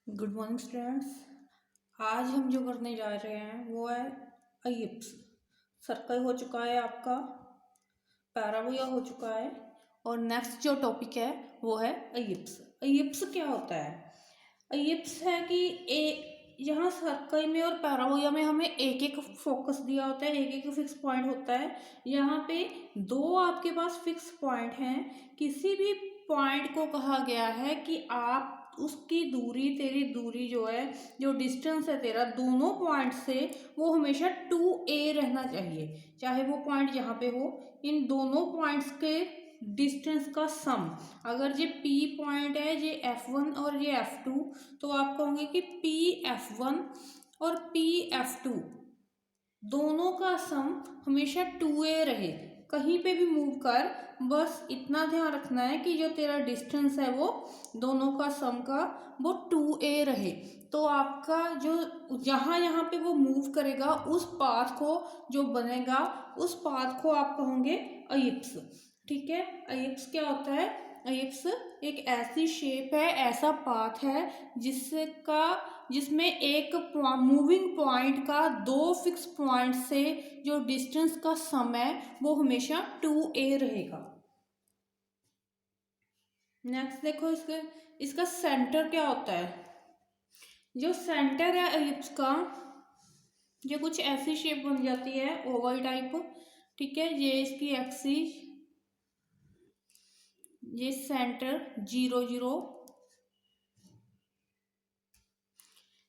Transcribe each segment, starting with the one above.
Good morning students. आज हम जो करने जा रहे हैं वो है अयिप्स। सर्कल हो चुका है आपका, पैराबोला हो चुका है और नेक्स्ट जो टॉपिक है वो है अयिप्स। अयिप्स क्या होता है? अयिप्स है कि यहाँ सर्कल में और पैराबोला में हमें एक एक फोकस दिया होता है, एक एक फिक्स पॉइंट होता है। यहाँ पे दो आपके पास फिक्स पॉइंट हैं। किसी भी पॉइंट को कहा गया है कि आप उसकी दूरी, तेरी दूरी जो है, जो डिस्टेंस है तेरा दोनों पॉइंट से, वो हमेशा 2a रहना चाहिए। चाहे वो पॉइंट यहाँ पे हो, इन दोनों पॉइंट्स के डिस्टेंस का सम, अगर ये P पॉइंट है, ये F1 और ये F2, तो आप कहोगे कि PF1 और PF2 दोनों का सम हमेशा 2a रहे। कहीं पे भी मूव कर, बस इतना ध्यान रखना है कि जो तेरा डिस्टेंस है वो दोनों का सम का वो 2a रहे। तो आपका जो यहाँ पे वो मूव करेगा, उस पाथ को जो बनेगा, उस पाथ को आप कहोगे अयिप्स। ठीक है, अयिप्स क्या होता है? अयिप्स एक ऐसी शेप है, ऐसा पाथ है जिसमें एक मूविंग पॉइंट का दो फिक्स पॉइंट से जो डिस्टेंस का सम है वो हमेशा 2a रहेगा। नेक्स्ट देखो, इसका सेंटर क्या होता है? जो सेंटर है एलिप्स का, जो कुछ ऐसी शेप बन जाती है, ओवल टाइप। ठीक है, ये इसकी एक्सिस, ये सेंटर 0 0,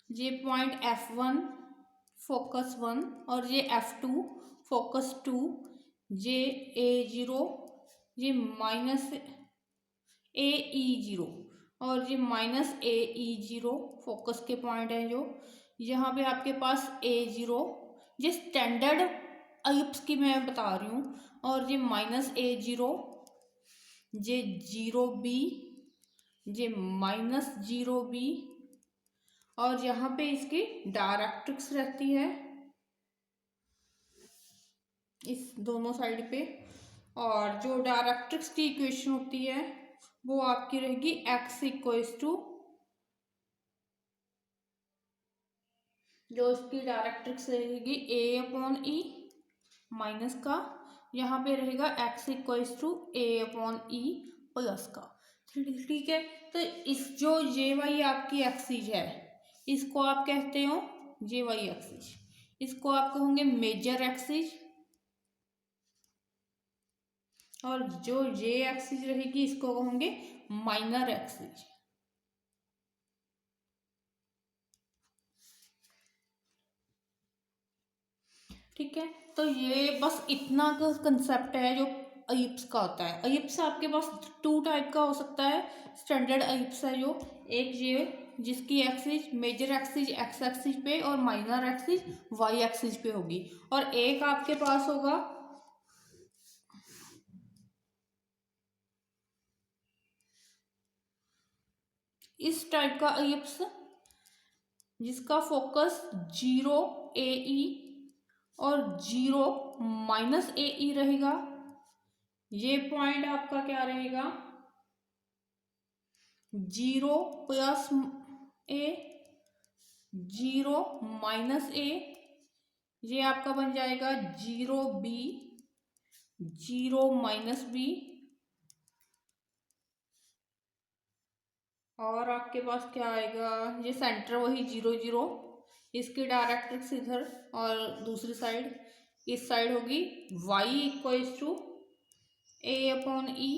ये पॉइंट F1 फोकस 1 और ये F2 फोकस 2, ये A0, ये -AE0 और ये -AE0 फोकस के पॉइंट हैं। जो यहाँ पे आपके पास A0, ये स्टैंडर्ड अलिप्स की मैं बता रही हूँ, और ये -A0, ये 0B, ये -0B, और यहाँ पे इसकी डायरेक्ट्रिक्स रहती है इस दोनों साइड पे। और जो डायरेक्ट्रिक्स की इक्वेशन होती है वो आपकी रहेगी x इक्वल्स टू, जो इसकी डायरेक्ट्रिक्स रहेगी A/E माइनस का, यहाँ पे रहेगा x equals to A/E plus का। ठीक है, तो इस जो ये वाली आपकी एक्सिस है, इसको आप कहते हो ये वाली एक्सिस, इसको आप कहोगे मेजर एक्सिस, और जो ये एक्सिस रहेगी इसको कहोगे माइनर एक्सिस। ठीक है, तो ये बस इतना का कंसेप्ट है जो अलिप्स का होता है। अलिप्स आपके पास टू टाइप का हो सकता है। स्टैंडर्ड अलिप्स है जो, एक ये जिसकी axis, major axis x axis पे और माइनर एक्सिस y एक्सिस पे होगी, और एक आपके पास होगा इस टाइप का अलिप्स, जिसका फोकस 0AE और 0 -AE रहेगा। ये पॉइंट आपका क्या रहेगा? 0 +A, 0 -A, ये आपका बन जाएगा 0B, 0 -B, और आपके पास क्या आएगा? ये सेंटर वही 0 0, इसकी डायरेक्ट्रिक्स इधर और दूसरी साइड, इस साइड होगी y इक्वल्स टू A/E,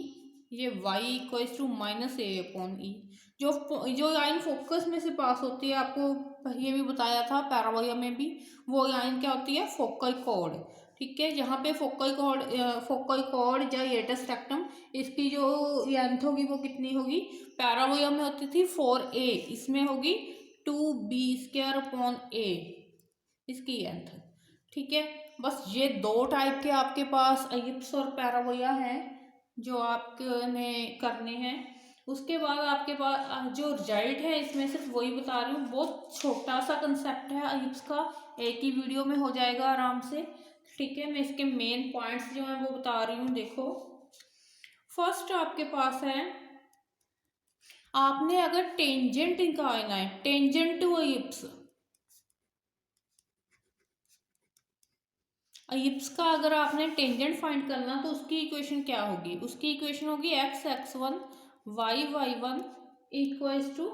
ये y इक्वल्स टू -A/E। जो लाइन फोकस में से पास होती है, आपको ये भी बताया था पैराबोला में भी, वो लाइन क्या होती है? Focal cord. ठीक है, यहाँ पे फोकल कॉर्ड या लेटस रेक्टम, इसकी जो लेंथ होगी वो कितनी होगी? पैराबोला में होती थी 4a, इसमें होगी 2b²/a इसकी लेंथ। ठीक है, बस ये दो टाइप के आपके पास एलिप्स और पैराबोला हैं जो आपने करने हैं। उसके बाद आपके पास जो रिजल्ट है, इसमें सिर्फ वही बता रही हूँ, बहुत छोटा सा कंसेप्ट है एलिप्स का, एक ही वीडियो में हो जाएगा आराम से। ठीक है, मैं इसके मेन पॉइंट्स जो हैं वो बता रही हूँ। देखो, फर्स्ट आपके पास है आपने अगर टेंजेंट निकालना है, टेंजेंट टू इप्स, इप्स का अगर आपने टेंजेंट फाइंड करना तो उसकी इक्वेशन क्या होगी? उसकी इक्वेशन होगी x x one y Y one equals to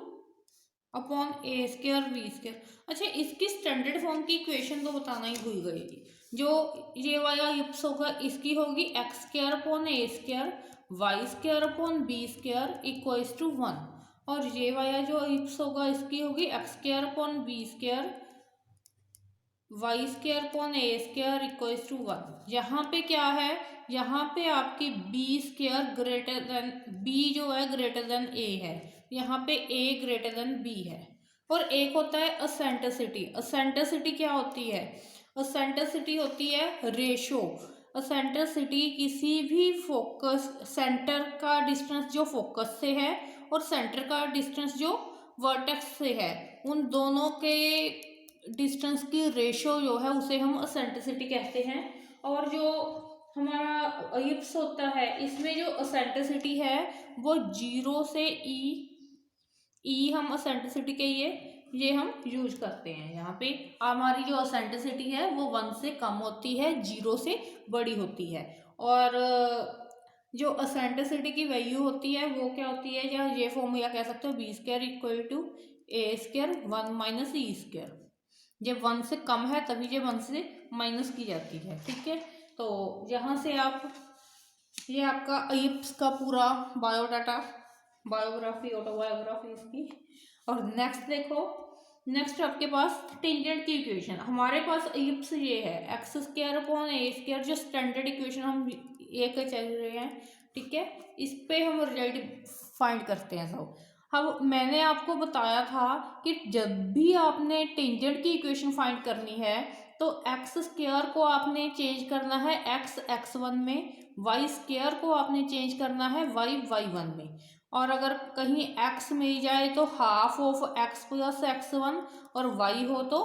upon A square b square. अच्छा, इसकी स्टैंडर्ड फॉर्म की इक्वेशन तो बताना ही भूल गई। जो ये वाला इप्स होगा इसकी होगी X square upon A square Y square upon B square equals to one, और ये वाला जो इप्स होगा इसकी होगी X square upon B square Y square upon A square equals to one. यहाँ पे क्या है, यहाँ पे आपकी B square greater than B जो है ग्रेटर देन ए है, यहाँ पे ए ग्रेटर देन बी है। और एक होता है असेंट्रिसिटी। असेंट्रिसिटी क्या होती है? असेंट्रिसिटी होती है रेशो। असेंट्रिसिटी किसी भी फोकस, सेंटर का डिस्टेंस जो फोकस से है और सेंटर का डिस्टेंस जो वर्टेक्स से है, उन दोनों के डिस्टेंस की रेशो जो है उसे हम असेंट्रिसिटी कहते हैं। और जो हमारा इप्स होता है इसमें जो असेंट्रिसिटी है वो जीरो से ई हम असेंट्रिसिटी के ये हम यूज करते हैं। यहाँ पे हमारी जो असेंट्रिसिटी है वो वन से कम होती है, जीरो से बड़ी होती है। और जो असेंट्रिसिटी की वैल्यू होती है वो क्या होती है, या ये फॉर्मूला कह सकते हो B square equal to A square one minus E square. जब वन से कम है तभी ये वन से माइनस की जाती है। ठीक है, तो यहाँ से आप, ये आपका इप्स का पूरा बायोडाटा, बायोग्राफी ऑटोबायोग्राफी इसकी। और नेक्स्ट देखो, नेक्स्ट आपके पास टेंजेंट की इक्वेशन। हमारे पास इप्स ये है एक्स स्क्वायर अपॉन ए स्क्वायर, जो स्टैंडर्ड इक्वेशन हम एक चल रहे हैं। ठीक है, इस पे हम रिजल्ट फाइंड करते हैं सब। अब मैंने आपको बताया था कि जब भी आपने टेंजेंट की इक्वेशन फाइंड करनी है तो एक्स स्क्वायर को आपने चेंज करना है एक्स एक्स वन में, वाई स्क्वायर को आपने चेंज करना है वाई वाई वन में। और अगर कहीं एक्स मिल जाए तो half of X plus X one, और वाई हो तो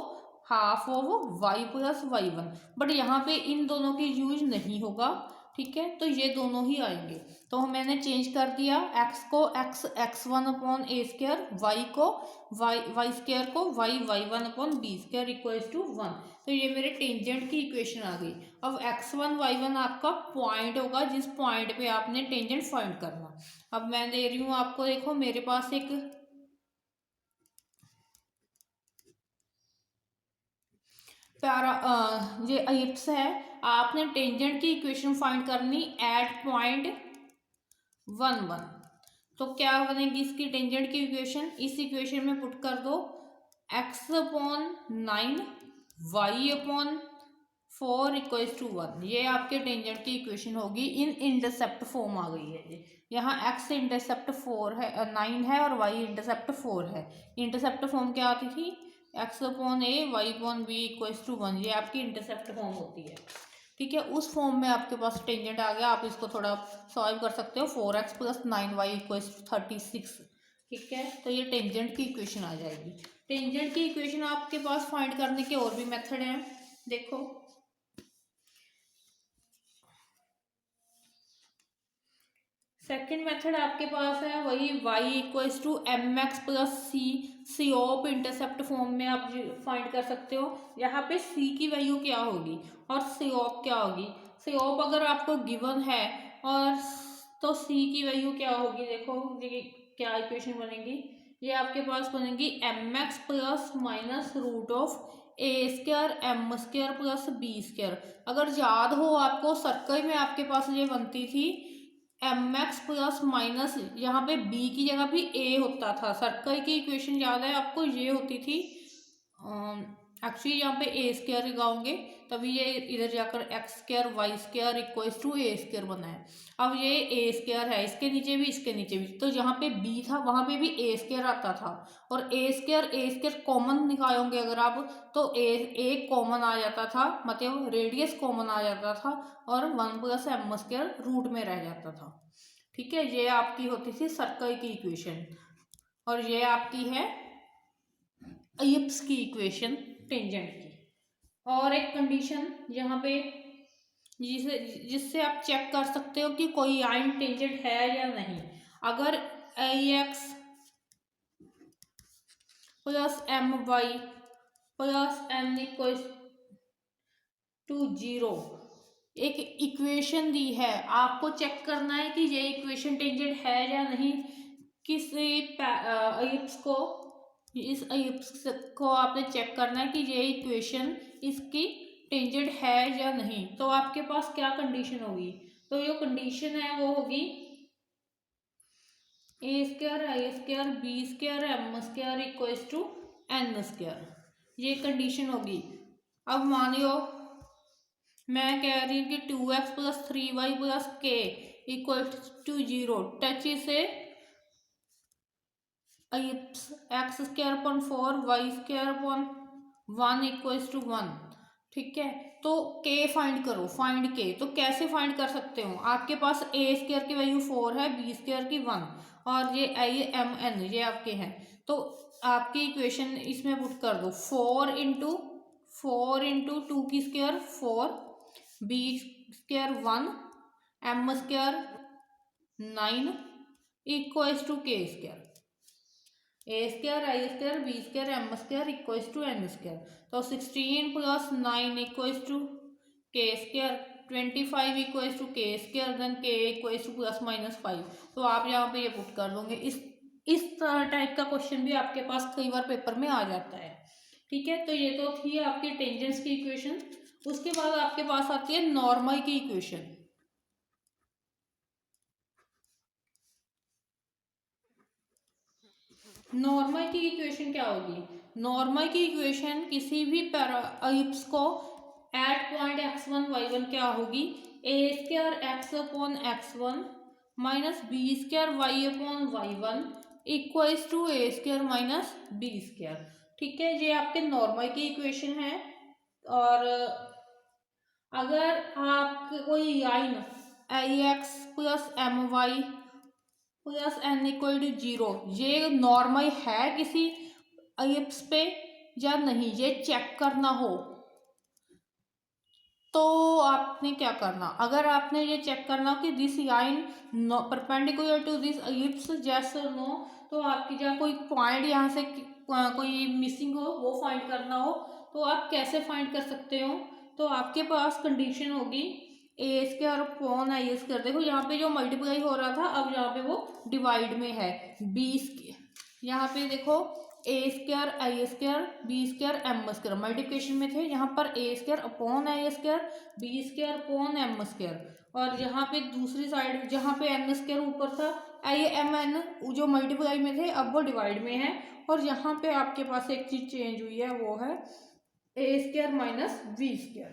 half of Y plus Y one. But यहाँ पे इन दोनों की यूज नहीं होगा। ठीक है, तो ये दोनों ही आएंगे। तो मैंने चेंज कर दिया एक्स को एक्स एक्स वन अपॉन ए स्क्वायर, वाई को वाई स्क्वायर को Y Y one upon B square equals to one. तो ये मेरे टेंजेंट की इक्वेशन आ गई। अब एक्स वन वाई वन आपका पॉइंट होगा जिस पॉइंट पे आपने टेंजेंट फाइंड करना। अब मैं दे रही हूँ आपको, देखो मेरे पास एक प्यारा ये इप्स है। आपने टेंजेंट की इक्वेशन फाइंड करनी एट पॉइंट वन वन। तो क्या बनेगी इसकी टेंजेंट की इक्वेशन? इस इक्वेशन में पुट कर दो X upon nine Y upon four equals to one. ये आपके टेंजेंट की इक्वेशन होगी। इन इंटरसेप्ट फॉर्म आ गई है ये। यहाँ एक्स इंटरसेप्ट फोर है, नाइन है, और वाई इंटरसेप्ट फोर है। इंटरसेप्ट फॉर्म क्या आती थी? X upon A Y upon B equals to one. ये आपकी इंटरसेप्ट फॉर्म होती है। ठीक है, उस फॉर्म में आपके पास टेंजेंट आ गया। आप इसको थोड़ा सॉल्व कर सकते हो। Four X plus nine Y equals to 36। ठीक है, तो ये टेंजेंट की इक्वेशन आ जाएगी। टेंजेंट की इक्वेशन आपके पास फाइंड करने के और भी मेथड हैं। देखो, सेकेंड मेथड आपके पास है वही y equals to M X plus C of intercept form में आप फाइंड कर सकते हो। यहाँ पे c की वैल्यू क्या होगी और सी ऑफ क्या होगी। सी ऑफ अगर आपको गिवन है और तो c की वैल्यू क्या होगी, देखो ये क्या इक्वेशन बनेगी। ये आपके पास बनेगी M X plus minus root of A square M square plus B square. अगर याद हो आपको, सर्कल में आपके पास ये बनती थी एम एक्स प्लस माइनस, यहाँ पे बी की जगह भी ए होता था। सर्कल की इक्वेशन याद है आपको, ये होती थी एक्चुअली यहाँ पे ए स्क्वायर लगाओगे तभी ये इधर जाकर X square Y square equals to A square बना है। अब ये ए स्क्वायर है, इसके नीचे भी इसके नीचे भी, तो जहाँ पे बी था वहाँ पे भी ए स्क्वायर आता था। और ए स्क्वायर कॉमन निकालोगे अगर आप, तो ए कॉमन आ जाता था, मतलब रेडियस कॉमन आ जाता था, और one plus M square root में रह जाता था। ठीक है, ये आपकी होती थी सर्कल की इक्वेशन। और ये आपकी है इप्स की इक्वेशन टेंजेंट की। और एक कंडीशन यहाँ पे जिससे आप चेक कर सकते हो कि कोई लाइन टेंजेंट है या नहीं। अगर i x plus M Y plus N equal to 0 एक इक्वेशन दी है, आपको चेक करना है कि ये इक्वेशन टेंजेंट है या नहीं। किसी एलिप्स को, इस एलिप्स को आपने चेक करना है कि ये इक्वेशन इसकी टेंजेंट है या नहीं। तो आपके पास क्या कंडीशन होगी, तो जो कंडीशन है वो होगी a square i square b square M square equals to n square, ये कंडीशन होगी। अब मानियो मैं कह रही हूँ कि 2x plus 3y plus k equal to 0, touch से x square upon 4 y square upon 1 equals to 1। ठीक है, तो के फाइंड करो, फाइंड के। तो कैसे फाइंड कर सकते हो, आपके पास ए स्क्वायर की वैल्यू 4 है, बी स्क्वायर की 1 और ये आई एम एन ये आपके हैं। तो आपकी इक्वेशन इसमें पुट कर दो, 4 इंटू 2 की square 4, b square 1, m square 9 equals to k square, a square i square b square M square equals to n square. तो 16 plus 9 equals to k square, 25 equals to k square, then k equals to plus minus 5। तो आप यहाँ पे ये put कर दोगे। इस type का क्वेश्चन भी आपके पास कई बार पेपर में आ जाता है। ठीक है, तो ये तो थी आपकी टेंजेंट्स की इक्वेशन। उसके बाद आपके पास आती है नॉर्मल की इक्वेशन। नॉर्मल की इक्वेशन क्या होगी, नॉर्मल की इक्वेशन किसी भी एलिप्स को एट पॉइंट x1 y1 क्या होगी, a square x upon x1 minus b square y upon y1 equals to A square minus b square. ठीक है, ये आपके नॉर्मल की इक्वेशन है। और अगर आप कोई line I x plus M Y plus N equal to 0 ये नॉर्मल है किसी एलिप्स पे या नहीं, ये चेक करना हो तो आपने क्या करना, अगर आपने ये चेक करना हो कि this line perpendicular to this ellipse yes और नो, तो आपकी जहाँ कोई पॉइंट यहाँ से कोई मिसिंग हो वो फाइंड करना हो, तो आप कैसे फाइंड कर सकते हो। तो आपके पास कंडीशन होगी a square upon i square. देखो यहाँ पे जो मल्टीप्लाई हो रहा था अब यहाँ पे वो डिवाइड में है, बी यहाँ पे देखो a square i square b square M square multiplication में थे, यहाँ पर a square upon i square b square upon m square, और यहाँ पे दूसरी साइड जहाँ पे एन स्क्वायर ऊपर था आई एम एन जो मल्टीप्लाई में थे अब वो डिवाइड में है। और यहाँ पे आपके पास एक चीज चेंज हुई है, वो है ए स्क्वायर माइनस बी स्क्वायर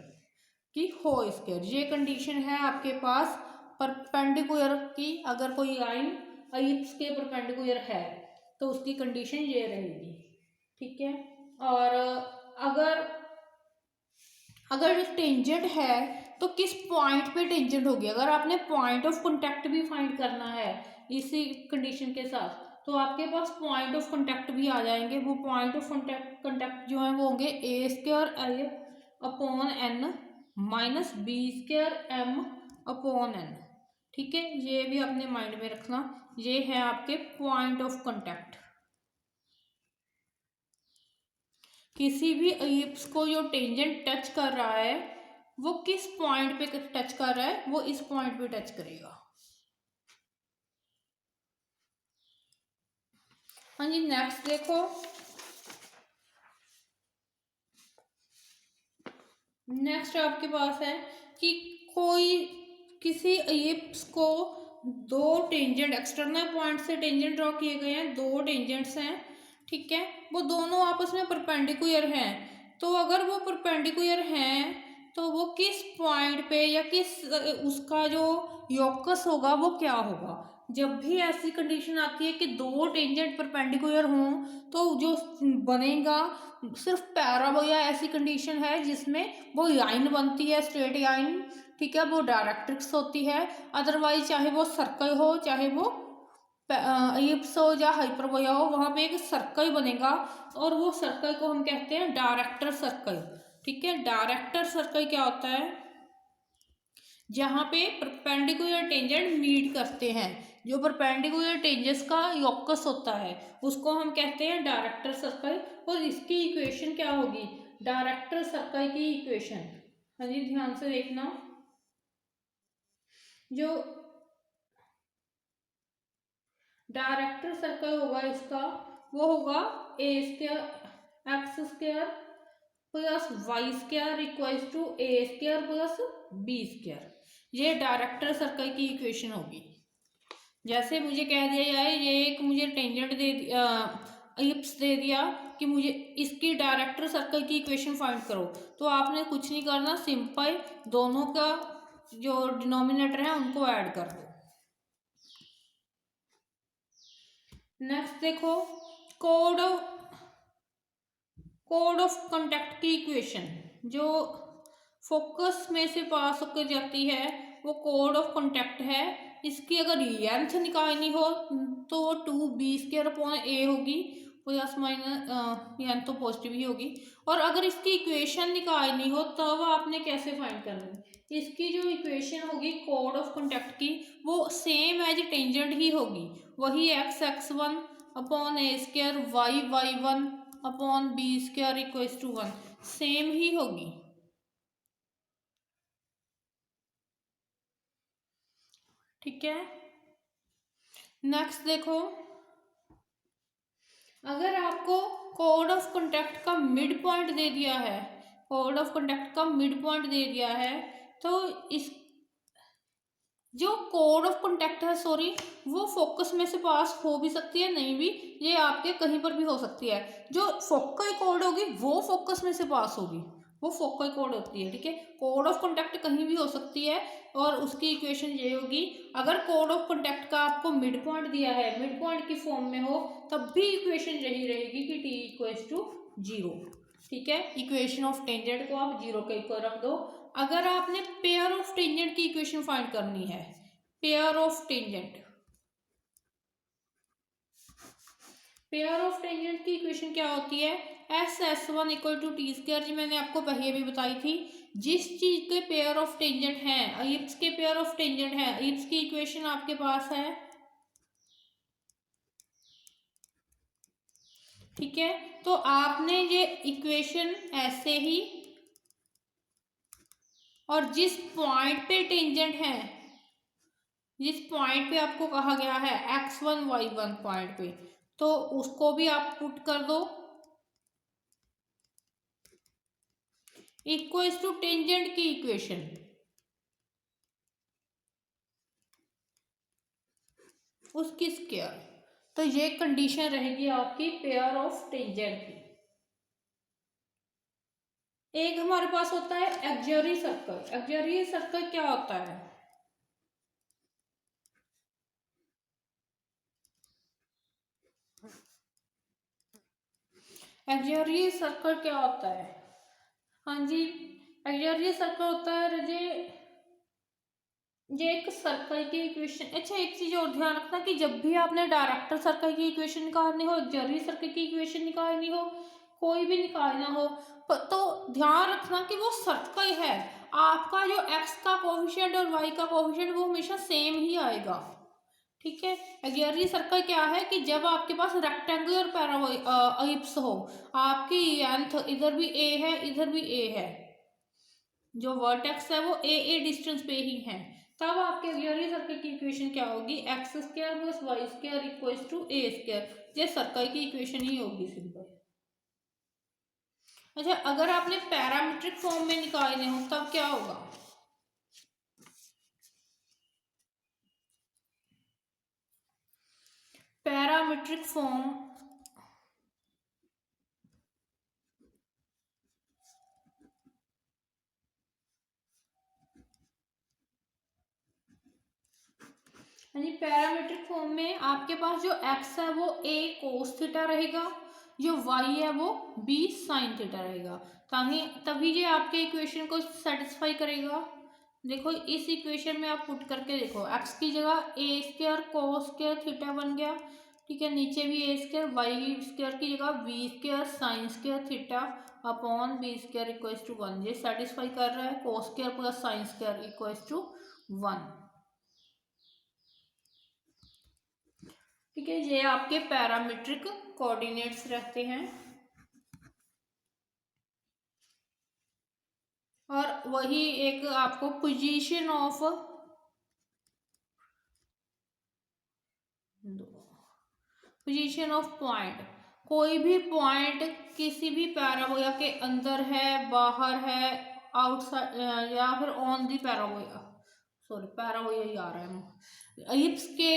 की होल स्क्वायर। ये कंडीशन है आपके पास परपेंडिकुलर की, अगर कोई लाइन एलिप्स के परपेंडिकुलर है तो उसकी कंडीशन ये रहेगी। ठीक है, और अगर टेंजेंट है तो किस पॉइंट पे टेंजेंट होगी, अगर आपने पॉइंट ऑफ कांटेक्ट भी फाइंड करना है इसी कंडीशन के साथ तो आपके पास पॉइंट ऑफ कांटेक्ट भी आ जाएंगे। वो पॉइंट ऑफ कांटेक्ट जो है वो होंगे a square i upon n minus b square m upon n. ठीक है, ये भी अपने माइंड में रखना, ये है आपके पॉइंट ऑफ कांटेक्ट। किसी भी एलिप्स को जो टेंजेंट टच कर रहा है वो किस पॉइंट पे टच कर रहा है, वो इस पॉइंट पे टच करेगा। हाँ जी, नेक्स्ट देखो, नेक्स्ट आपके पास है कि कोई किसी एलिप्स को दो टेंजेंट एक्सटर्नल पॉइंट से टेंजेंट ड्रॉ किए गए हैं, दो टेंजेंट्स हैं। ठीक है, वो दोनों आपस में परपेंडिकुलर हैं। तो अगर वो परपेंडिकुलर हैं तो वो किस पॉइंट पे या किस उसका जो योकस होगा वो क्या होगा। जब भी ऐसी कंडीशन आती है कि दो टेंजेंट परपेंडिकुलर हों तो जो बनेगा सिर्फ पैराबोला ऐसी कंडीशन है जिसमें वो लाइन बनती है, स्ट्रेट लाइन। ठीक है, वो डायरेक्ट्रिक्स होती है। अदरवाइज चाहे वो सर्कल हो चाहे वो एलिप्स हो या हाइपरबोला हो, वहाँ पे एक सर्कल बनेगा और वो सर्कल को हम कहते हैं डायरेक्टर सर्कल। ठीक है, डायरेक्टर सर्कल क्या होता है, जहाँ पे परपेंडिकुलर टेंजेंट मीट करते हैं, जो परपेंडिकुलर टेंजेस का योकस होता है उसको हम कहते हैं डायरेक्टर सर्कल। और इसकी इक्वेशन क्या होगी, डायरेक्टर सर्कल की इक्वेशन, हाँ जी ध्यान से देखना, जो डायरेक्टर सर्कल होगा इसका वो होगा a square x square plus y square equals to A square plus B square. ये डायरेक्टर सर्कल की इक्वेशन होगी। जैसे मुझे कह दिया जाए ये एक मुझे टेंजेंट दे दिया, इलिप्स दे दिया कि मुझे इसकी डायरेक्टर सर्कल की इक्वेशन फाइंड करो, तो आपने कुछ नहीं करना, सिंपल दोनों का जो डिनोमिनेटर है उनको ऐड कर दो। नेक्स्ट देखो कोड ऑफ कांटेक्ट की इक्वेशन, जो फोकस में से पास होकर जाती है वो कोड ऑफ कांटेक्ट है। इसकी अगर लेंथ निकालनी हो तो वो 2b² होगी, प्लस माइनस लेंथ तो पॉजिटिव ही होगी। और अगर इसकी इक्वेशन निकालनी हो तब आपने कैसे फाइंड करना है, इसकी जो इक्वेशन होगी कोड ऑफ कांटेक्ट की वो सेम एज टेंजेंट ही होगी, वही x(x1) upon a² y(y1) upon b² equals to 1 same ही होगी। ठीक है, नेक्स्ट देखो, अगर आपको कोड ऑफ कांटेक्ट का मिड पॉइंट दे दिया है, कोड ऑफ कांटेक्ट का मिड पॉइंट दे दिया है, तो इस जो कोड ऑफ कांटेक्ट है सॉरी वो फोकस में से पास हो भी सकती है, नहीं भी, ये आपके कहीं पर भी हो सकती है। जो फोकल कोड होगी वो फोकस में से पास होगी, वो फोकल कोड होती है। ठीक है, कोड ऑफ कांटेक्ट कहीं भी हो सकती है और उसकी इक्वेशन ये होगी, अगर कोड ऑफ कांटेक्ट का आपको मिड पॉइंट दिया है, मिड पॉइंट की फॉर्म में हो, तब भी इक्वेशन यही रहेगी कि t इक्वल्स टू 0। ठीक है, इक्वेशन ऑफ टेंजेंट को आप 0 के इक्वल रख दो। अगर आपने पेयर ऑफ टेंजेंट की इक्वेशन फाइंड करनी है, pair of tangent, pair of tangent की इक्वेशन क्या होती है, s(s1) इक्वल टू t², जी मैंने आपको पहले भी बताई थी। जिस चीज के पेयर ऑफ टेंजेंट है, एलिप्स के पेयर ऑफ टेंजेंट है, एलिप्स की इक्वेशन आपके पास है। ठीक है, तो आपने ये इक्वेशन ऐसे ही, और जिस पॉइंट पे टेंजेंट है, जिस पॉइंट पे आपको कहा गया है x1 y1 पॉइंट पे, तो उसको भी आप पुट कर दो इक्वल्स टू टेंजेंट की इक्वेशन, उसकी स्क्वायर। तो ये कंडीशन रहेगी आपकी पेयर ऑफ टेंजेंट की। एक हमारे पास होता है एक्सियरी सर्कल। एक्सियरी सर्कल क्या होता है, एक्सियरी सर्कल क्या होता है, हाँ जी एक्सियरी सर्कल होता है रजे ये एक सर्कल की इक्वेशन। अच्छा एक चीज और ध्यान रखना कि जब भी आपने डायरेक्टर सर्कल की इक्वेशन निकालनी हो, एक्सियरी सर्कल की इक्वेशन निकालनी हो, कोई भी निकालना हो, तो ध्यान रखना कि वो सर्कल है, आपका जो x का कोफिशिएंट और y का कोफिशिएंट वो हमेशा सेम ही आएगा। ठीक है, एक्सियरी सर्कल क्या है कि जब आपके पास रेक्टेंगुलर पैराबोलिप्स हो, आपकी लेंथ इधर भी a है इधर भी a है, जो वर्टेक्स है वो a डिस्टेंस पे ही है, तब आपके एक्सियरी सर्कल की इक्वेशन क्या होगी, x² plus y² equals to a²। ये सर्कल की इक्वेशन ही होगी सिंपल। अच्छा अगर आपने पैरामीट्रिक फॉर्म में निकालने हो तब क्या होगा, पैरामीट्रिक फॉर्म यानी पैरामीट्रिक फॉर्म में आपके पास जो x है वो a cos थीटा रहेगा, जो y है वो b sin थीटा रहेगा, तभी ये आपके इक्वेशन को सेटिस्फाई करेगा। देखो इस इक्वेशन में आप पुट करके देखो, x की जगह a² cos² थीटा बन गया। ठीक है, नीचे भी a² y² की जगह b² sin² theta upon b² equals to 1, ये सेटिस्फाई कर रहा है, cos² plus sin² equals to 1। ठीक है, ये आपके पैरामीट्रिक कोऑर्डिनेट्स रहते हैं। और वही एक आपको पोजीशन ऑफ पॉइंट, कोई भी पॉइंट किसी भी पैराबोला के अंदर है, बाहर है, आउटसाइड या फिर on the parabola, sorry parabola ही आ रहा है, इलिप्स के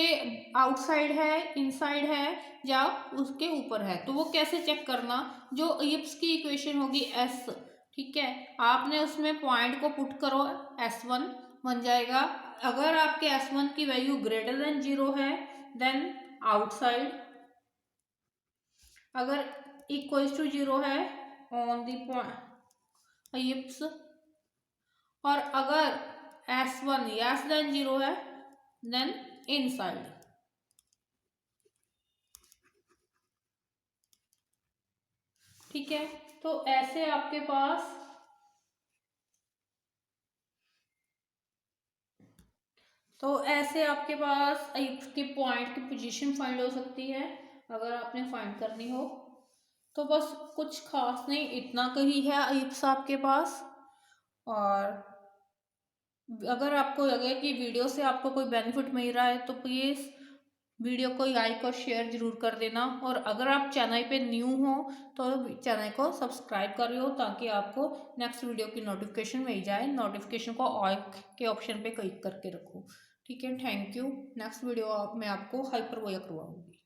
आउटसाइड है, इनसाइड है या उसके ऊपर है, तो वो कैसे चेक करना, जो इलिप्स की इक्वेशन होगी एस, ठीक है, आपने उसमें पॉइंट को पुट करो, S1 बन जाएगा। अगर आपके S1 की वैल्यू ग्रेटर देन 0 है देन आउटसाइड, अगर इक्वल्स टू 0 है ऑन दी इलिप्स, और अगर S1 लेस देन 0 है देन इनसाइड। ठीक है, तो ऐसे आपके पास इसके पॉइंट की पोजीशन फाइंड हो सकती है अगर आपने फाइंड करनी हो तो। बस कुछ खास नहीं, इतना कही है इप्स आपके पास। और अगर आपको लगे कि वीडियो से आपको कोई बेनिफिट मिल रहा है तो प्लीज़ वीडियो को लाइक और शेयर जरूर कर देना। और अगर आप चैनल पे न्यू हो तो चैनल को सब्सक्राइब कर लो ताकि आपको नेक्स्ट वीडियो की नोटिफिकेशन मिल जाए। नोटिफिकेशन को ऑल के ऑप्शन पे क्लिक करके रखो। ठीक है, थैंक यू। नेक्स्ट वीडियो में आपको हाइपरबोला करवाऊंगी।